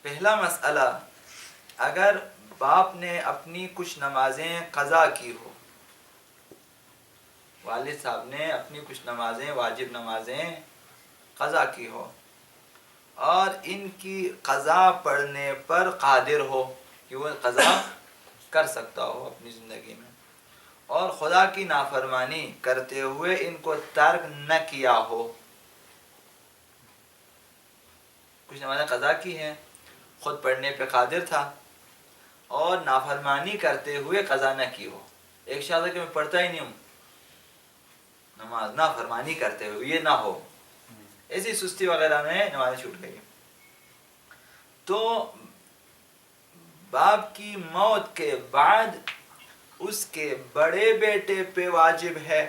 پہلا مسئلہ، اگر باپ نے اپنی کچھ نمازیں قضا کی ہو، والد صاحب نے اپنی کچھ نمازیں، واجب نمازیں قضا کی ہو اور ان کی قضا پڑھنے پر قادر ہو کہ وہ قضا کر سکتا ہو اپنی زندگی میں، اور خدا کی نافرمانی کرتے ہوئے ان کو ترک نہ کیا ہو. کچھ نمازیں قضا کی ہیں، خود پڑھنے پہ قادر تھا اور نافرمانی کرتے ہوئے قضا نہ کی ہو. ایک شخص ہے کہ میں پڑھتا ہی نہیں ہوں، نماز نافرمانی کرتے ہوئے یہ نہ ہو، ایسی سستی وغیرہ میں نمازیں چھوٹ گئی، تو باپ کی موت کے بعد اس کے بڑے بیٹے پہ واجب ہے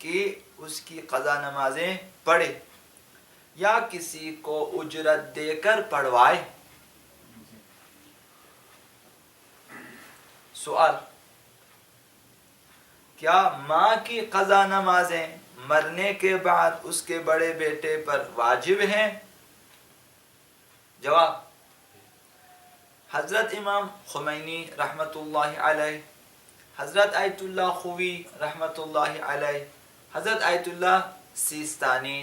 کہ اس کی قضا نمازیں پڑھے یا کسی کو اجرت دے کر پڑھوائے. سوال، کیا ماں کی قضا نمازیں مرنے کے بعد اس کے بڑے بیٹے پر واجب ہیں؟ جواب، حضرت امام خمینی رحمۃ اللہ علیہ، حضرت آیت اللہ خوی رحمۃ اللہ علیہ، حضرت آیت اللہ سیستانی،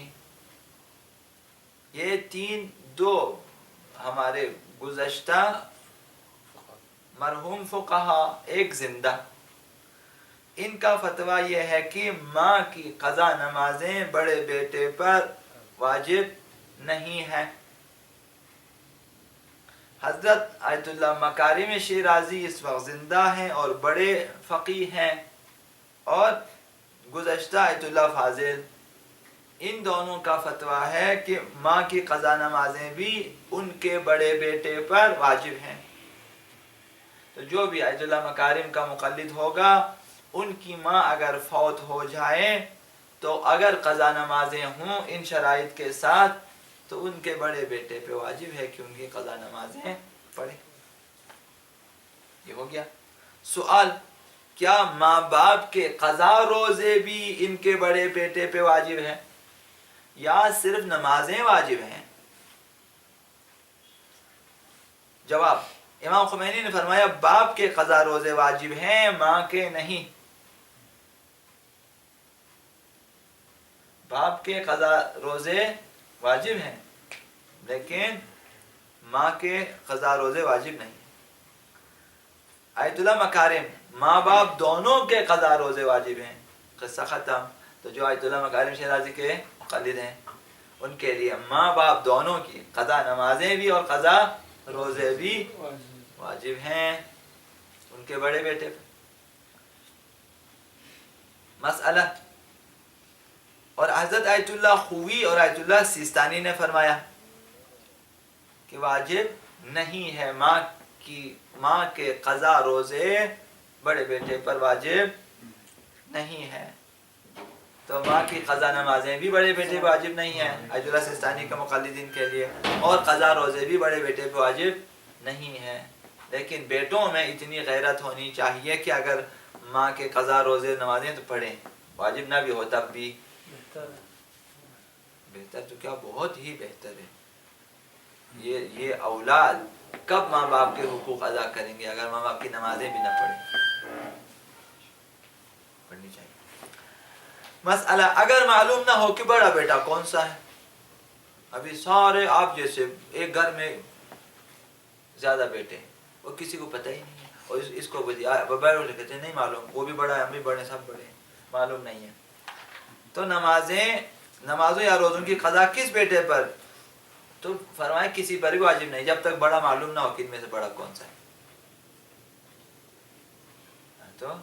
یہ دو ہمارے گزشتہ مرحوم فقہا، ایک زندہ، ان کا فتویٰ یہ ہے کہ ماں کی قضا نمازیں بڑے بیٹے پر واجب نہیں ہیں. حضرت آیت اللہ مکارم شیرازی اس وقت زندہ ہیں اور بڑے فقیہ ہیں، اور گزشتہ آیت اللہ فاضل، ان دونوں کا فتویٰ ہے کہ ماں کی قضا نمازیں بھی ان کے بڑے بیٹے پر واجب ہیں. تو جو بھی آیت اللہ مکارم کا مقلد ہوگا، ان کی ماں اگر فوت ہو جائے تو اگر قضا نمازیں ہوں ان شرائط کے ساتھ تو ان کے بڑے بیٹے پہ واجب ہے کہ ان کی قضا نمازیں پڑھیں. یہ ہو گیا. سوال، کیا ماں باپ کے قضا روزے بھی ان کے بڑے بیٹے پہ واجب ہیں یا صرف نمازیں واجب ہیں؟ جواب، امام خمینی نے فرمایا باپ کے قضا روزے واجب ہیں، ماں کے نہیں. باپ کے قضا روزے واجب ہیں لیکن ماں کے قضا روزے واجب نہیں. آیت اللہ مکارم، ماں باپ دونوں کے قضا روزے واجب ہیں. قصہ ختم. تو جو آیت اللہ مکارم شیرازی کے مقلد ہیں ان کے لیے ماں باپ دونوں کی قضا نمازیں بھی اور قضا روزے بھی واجب ہیں ان کے بڑے بیٹے پر. مسئلہ، اور حضرت آیت اللہ خوی اور آیت اللہ سیستانی نے فرمایا کہ واجب نہیں ہے، ماں کے قضا روزے بڑے بیٹے پر واجب نہیں ہے. تو ماں کی قضا نمازیں بھی بڑے بیٹے پہ واجب نہیں ہیں آیت اللہ سیستانی کے مقلدین کے لیے، اور قضا روزے بھی بڑے بیٹے پہ واجب نہیں ہیں. لیکن بیٹوں میں اتنی غیرت ہونی چاہیے کہ اگر ماں کے قضا روزے نمازیں تو پڑھیں، واجب نہ بھی ہو تب بھی بہتر. تو کیا بہت ہی بہتر ہے. یہ اولاد کب ماں باپ کے حقوق ادا کریں گے اگر ماں باپ کی نمازیں بھی نہ پڑھنی چاہیے. مسئلہ، اگر معلوم نہ ہو کہ بڑا بیٹا کون سا ہے، ابھی سارے آپ جیسے ایک گھر میں زیادہ بیٹے ہیں اور کسی کو پتہ ہی نہیں ہے، اور اس کو کہتے ہیں نہیں معلوم، وہ بھی بڑا ہے، ہم بھی بڑے، سب بڑے ہیں، معلوم نہیں ہے. تو نمازوں یا روزوں کی قضا کس بیٹے پر؟ تو فرمائے کسی پر بھی واجب نہیں جب تک بڑا معلوم نہ ہو کہ ان میں سے بڑا کون سا ہے. تو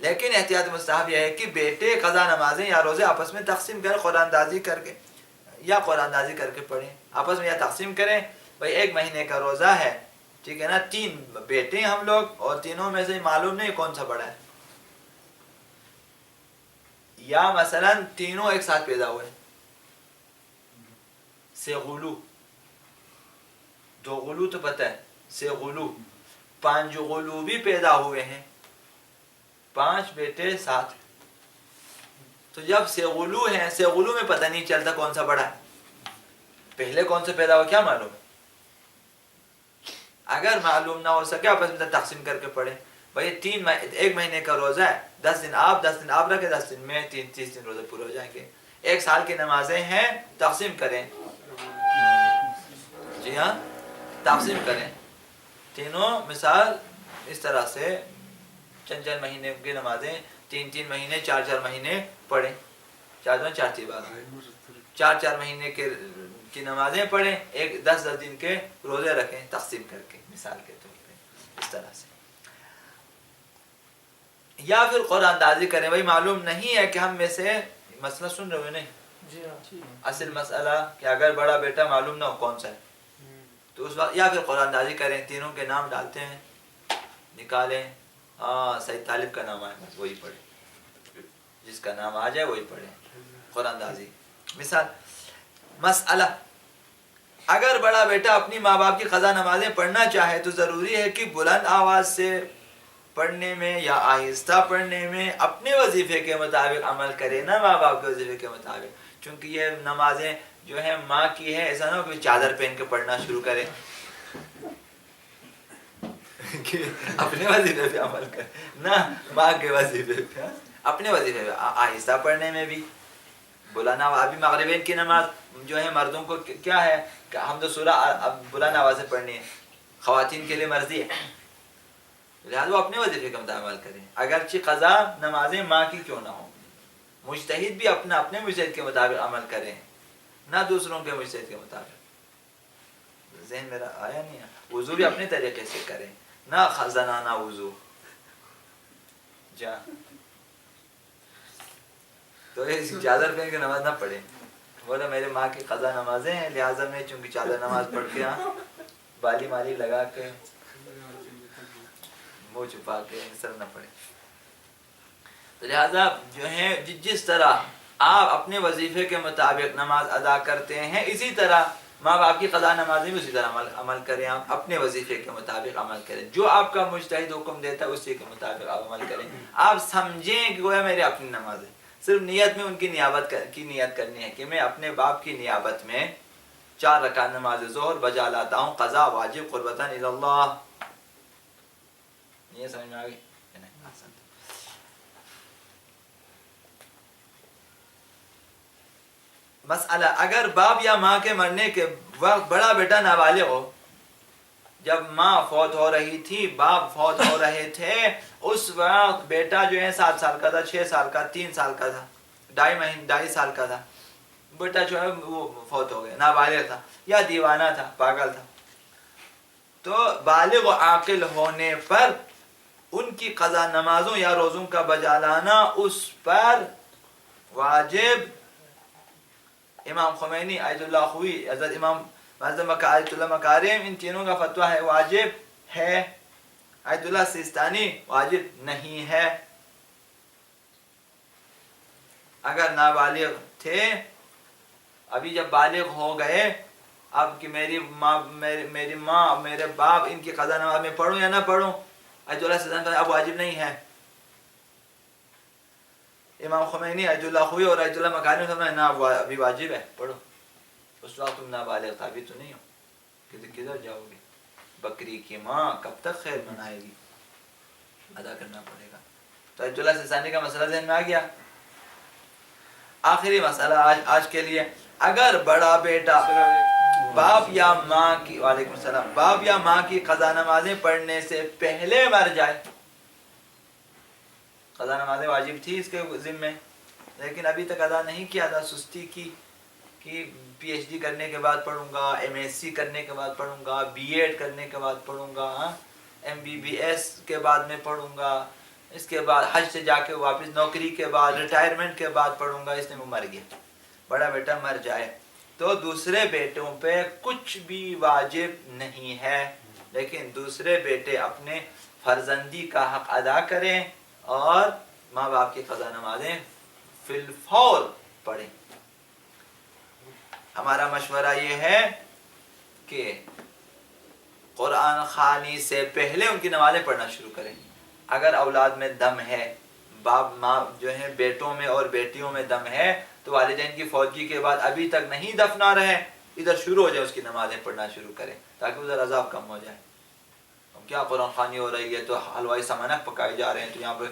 لیکن احتیاط مستحب یہ ہے کہ بیٹے قضا نمازیں یا روزے آپس میں تقسیم کریں، قرآن اندازی کر کے پڑھیں. آپس میں یا تقسیم کریں، بھائی ایک مہینے کا روزہ ہے، ٹھیک ہے نا، 3 بیٹے ہیں ہم لوگ اور تینوں میں سے معلوم نہیں کون سا بڑا ہے. یا مثلا تینوں ایک ساتھ پیدا ہوئے، سے غلو، 2 غلو تو پتہ ہے، سے غلو 5 غلو بھی پیدا ہوئے ہیں، 5 بیٹے 7. تو جب سے غلو ہیں، سے غلو میں پتہ نہیں چلتا کون سا بڑا ہے. پہلے کون سے پیدا ہوا کیا معلوم ہے؟ اگر معلوم نہ ہو سکے آپس میں تقسیم کر کے پڑھیں. بھائی 1 مہینے کا روزہ ہے، 10 دن آپ رکھے، 10 دن میں 30 دن روزے پورے ہو جائیں گے. 1 سال کی نمازیں ہیں، تقسیم کریں. جی ہاں، تقسیم کریں. تینوں مثال اس طرح سے چند مہینے کی نمازیں 3 مہینے 4 مہینے پڑھیں. 4 مہینے کی نمازیں پڑھیں، 10 دن کے روزے رکھیں تقسیم کر کے مثال کے طور پہ اس طرح سے. یا پھر قرآن اندازی کریں. بھائی معلوم نہیں ہے کہ ہم میں سے مسئلہ سن رہے ہو نہیں؟ اصل مسئلہ کہ اگر بڑا بیٹا معلوم نہ ہو کون سا ہے تو اس وقت یا پھر قرآن اندازی کریں. تینوں کے نام ڈالتے ہیں، نکالیں. ہاں سید طالب کا نام آئے بس وہی پڑھیں، جس کا نام آ جائے وہی پڑھیں. قرآن اندازی مثال. مسئلہ اگر بڑا بیٹا اپنی ماں باپ کی قضا نمازیں پڑھنا چاہے تو ضروری ہے کہ بلند آواز سے پڑھنے میں یا آہستہ پڑھنے میں اپنے وظیفے کے مطابق عمل کرے، نہ ماں باپ کے وظیفے کے مطابق. چونکہ یہ نمازیں جو ہے ماں کی ہے، ایسا نہ ہو کہ چادر پہن کے پڑھنا شروع کرے کہ اپنے وظیفے پہ عمل کرے، نہ ماں کے وظیفے پہ. اپنے وظیفے پہ آہستہ پڑھنے میں بھی بلانا. ابھی مغربین کی نماز جو ہے مردوں کو کیا ہے کہ حمد و سورہ اب بلند آواز سے پڑھنی ہے، خواتین کے لیے مرضی ہے، لہٰذا وہ اپنے وظیفے کا مطابق عمل کریں. اگرچہ قضا نمازیں ماں کی کیوں نہ ہوں، مجتہد بھی اپنے مجتہد کے مطابق عمل کریں، نہ دوسروں کے مجتہد کے مطابق. ذہن میرا آیا نہیں ہے؟ وضو بھی اپنے طریقے سے کریں، نہ زنانہ وضو. جا تو چادر پہن کے نماز نہ پڑھیں. بولا میرے ماں کی قضا نمازیں ہیں، لہٰذا میں چونکہ چادر نماز پڑھ کے بالی مالی لگا کے منہ چھپا کے سر نہ پڑے. تو لہٰذا جو ہے جس طرح آپ اپنے وظیفے کے مطابق نماز ادا کرتے ہیں، اسی طرح ماں باپ کی قضا نمازیں بھی اسی طرح عمل کریں. آپ اپنے وظیفے کے مطابق عمل کریں، جو آپ کا مجتہد حکم دیتا ہے اسی کے مطابق آپ عمل کریں. آپ سمجھیں کہ گویا میرے اپنی نماز ہے، صرف نیت میں ان کی نیت کرنی ہے کہ میں اپنے باپ کی نیابت میں 4 رکعت نماز ظہر بجا لاتا ہوں، قضا واجب قربتاً الی اللہ. یہ سمجھ میں آ گئی؟ مسئلہ اگر باپ یا ماں کے مرنے کے وقت بڑا بیٹا نابالغ ہو، جب ماں فوت ہو رہی تھی، باپ فوت ہو رہے تھے، اس وقت بیٹا جو ہے 7 سال کا تھا، 6 سال کا، 3 سال کا تھا، 2.5 سال کا تھا، بیٹا جو ہے وہ فوت ہو گیا، نابالغ تھا یا دیوانہ تھا، پاگل تھا. تو بالغ و عاقل ہونے پر ان کی قضا نمازوں یا روزوں کا بجا لانا اس پر واجب. امام خمینی آیت اللہ خوی، حضرت امام آیت اللہ مکارم، ان تینوں کا فتویٰ ہے واجب ہے. آیت اللہ سیستانی واجب نہیں ہے. اگر نابالغ تھے، ابھی جب بالغ ہو گئے، اب کہ میری ماں میرے باپ ان کی قضا نماز میں پڑھوں یا نہ پڑھوں، آیت اللہ سیستانی اب واجب نہیں ہے. امام خمینی آیت اللہ خوی اور آیت اللہ مکارم سمجھا نہ ابھی واجب ہے، پڑھو. اس وقت تم نابالغ تھا، ابھی تو نہیں ہو، کدھر جاؤ گے؟ بکری کی ماں کب تک خیر منائے گی؟ ادا کرنا پڑے گا. تو آیت اللہ سیستانی کا مسئلہ ذہن میں آ گیا. آخری مسئلہ آج کے لیے، اگر بڑا بیٹا باپ یا ماں کی وعلیکم السلام باپ یا ماں کی قضا نمازیں پڑھنے سے پہلے مر جائے، قضا نمازیں واجب تھی اس کے ذمے لیکن ابھی تک ادا نہیں کیا تھا، سستی کی کہ پی ایچ ڈی کرنے کے بعد پڑھوں گا، ایم ایس سی کرنے کے بعد پڑھوں گا، بی ایڈ کرنے کے بعد پڑھوں گا، ایم بی بی ایس کے بعد میں پڑھوں گا، اس کے بعد حج سے جا کے واپس نوکری کے بعد ریٹائرمنٹ کے بعد پڑھوں گا. اس نے وہ مر گیا، بڑا بیٹا مر جائے تو دوسرے بیٹوں پہ کچھ بھی واجب نہیں ہے، لیکن دوسرے بیٹے اپنے فرزندی کا حق ادا کریں اور ماں باپ کی قضا نمازیں فی الفور پڑھیں. ہمارا مشورہ یہ ہے کہ قرآن خوانی سے پہلے ان کی نمازیں پڑھنا شروع کریں. اگر اولاد میں دم ہے، باپ ماں جو ہے بیٹوں میں اور بیٹیوں میں دم ہے، تو والدین کی فوتگی کے بعد ابھی تک نہیں دفنا رہے، ادھر شروع ہو جائے اس کی نمازیں پڑھنا شروع کریں تاکہ ادھر عذاب کم ہو جائے. کیا قرآن خوانی ہو رہی ہے تو حلوائی سمنک پکائے جا رہے ہیں, تو یہاں پہ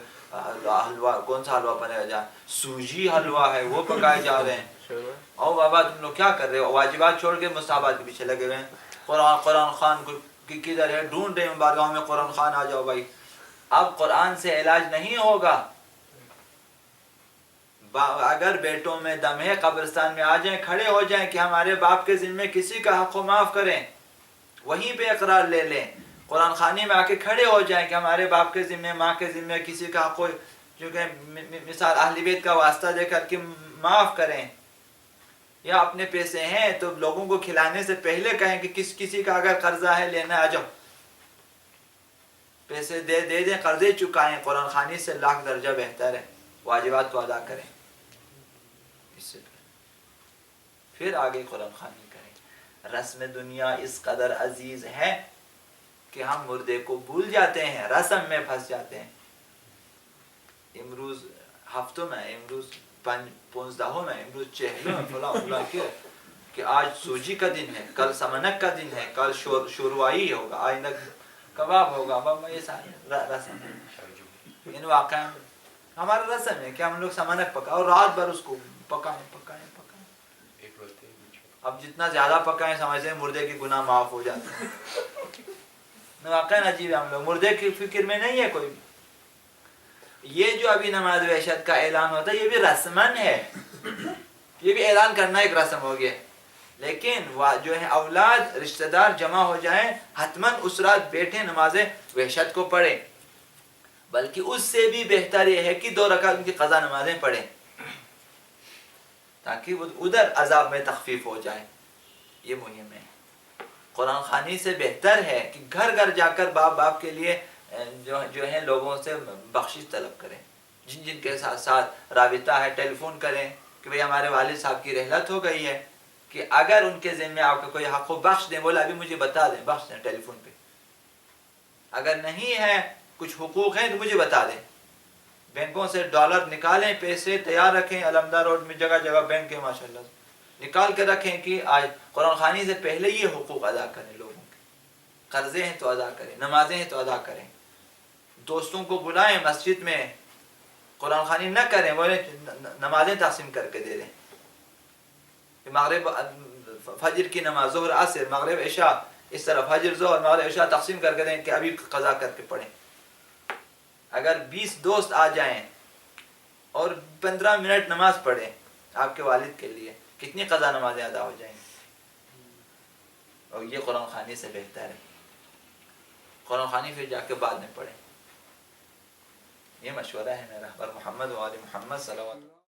حلوہ کون سا حلوہ بنایا جائے, سوجی حلوہ ہے وہ پکائے جا رہے ہیں. او بابا تم لوگ کیا کر رہے ہو, واجبات چھوڑ کے مستحبات کے پیچھے لگے ہوئے ہیں. قرآن خان کدھر ہے, ڈھونڈ رہے ہیں بارگاہوں میں قرآن خان آ جاؤ بھائی. اب قرآن سے علاج نہیں ہوگا. اگر بیٹوں میں دم ہے قبرستان میں آ جائیں, کھڑے ہو جائیں کہ ہمارے باپ کے ذمے کسی کا حق و معاف کریں, وہیں پہ اقرار لے لیں. قرآن خانے میں آ کے کھڑے ہو جائیں کہ ہمارے باپ کے ذمے, ماں کے ذمے کسی کا حق, جو کہ مثال اہل بیت کا واسطہ دے کر کے معاف کریں. یا اپنے پیسے ہیں تو لوگوں کو کھلانے سے پہلے کہیں کہ کسی کا اگر قرضہ ہے لینا آ جاؤ, پیسے دے دیں, قرضے چکائیں. قرآن خوانی سے لاکھ درجہ بہتر ہے. واجبات کو ادا کریں, اس سے پھر آگے قرآن خوانی کریں. رسم دنیا اس قدر عزیز ہے کہ ہم مردے کو بھول جاتے ہیں, رسم میں پھنس جاتے ہیں. امروز ہفتوں میں, امروز 15 میں, امروز چہلوں میں فلاں فلاں کہ آج سوجی کا دن ہے, کل سمنک کا دن ہے, کل شوروائی ہوگا, آئندہ کباب ہوگا. بابا یہ سارے رسم ہے. ان واقعہ ہمارا رسم ہے کہ ہم لوگ سمنک پکائیں اور رات بھر اس کو پکائیں. اب جتنا زیادہ پکائیں سمجھتے ہیں مردے کے گناہ معاف ہو جاتے ہیں. واقعہ عجیب ہے, ہم لوگ مردے کی فکر میں نہیں ہے کوئی بھی. یہ جو ابھی نماز وحشت کا اعلان ہوتا ہے یہ بھی رسمن ہے, یہ بھی اعلان کرنا ایک رسم ہو گیا. لیکن جو ہے اولاد رشتہ دار جمع ہو جائیں, حتماً اس رات بیٹھے نماز وحشت کو پڑھیں. بلکہ اس سے بھی بہتر یہ ہے کہ 2 رکعت ان کی قضا نمازیں پڑھیں تاکہ وہ ادھر عذاب میں تخفیف ہو جائے. یہ مہم ہے. قرآن خوانی سے بہتر ہے کہ گھر گھر جا کر باپ کے لیے جو ہے لوگوں سے بخشش طلب کریں. جن کے ساتھ رابطہ ہے ٹیلی فون کریں کہ بھئی ہمارے والد صاحب کی رحلت ہو گئی ہے, کہ اگر ان کے ذمہ آپ کا کوئی حق ہو بخش دیں. بولا ابھی مجھے بتا دیں, بخش دیں ٹیلی فون پہ. اگر نہیں ہے کچھ حقوق ہیں تو مجھے بتا دیں. بینکوں سے ڈالر نکالیں, پیسے تیار رکھیں. علمدار روڈ میں جگہ جگہ بینک ہے ماشاءاللہ, نکال کے رکھیں کہ آج قرآن خوانی سے پہلے یہ حقوق ادا کریں لوگوں کے. قرضے ہیں تو ادا کریں, نمازیں ہیں تو ادا کریں. دوستوں کو بلائیں مسجد میں, قرآن خوانی نہ کریں, بولے نمازیں تقسیم کر کے دے دیں. مغرب فجر کی نماز, ظہر عصر مغرب عشاء, اس طرح فجر ظہر مغرب عشاء تقسیم کر کے دیں کہ ابھی قضا کر کے پڑھیں. اگر 20 دوست آ جائیں اور 15 منٹ نماز پڑھیں آپ کے والد کے لیے, کتنی قضا نمازیں ادا ہو جائیں گی. اور یہ قرآن خوانی سے بہتر ہے. قرآن خوانی پھر جا کے بعد میں پڑھیں. یہ مشورہ ہے میرا. پر محمد و آل محمد صلی اللہ علیہ وسلم.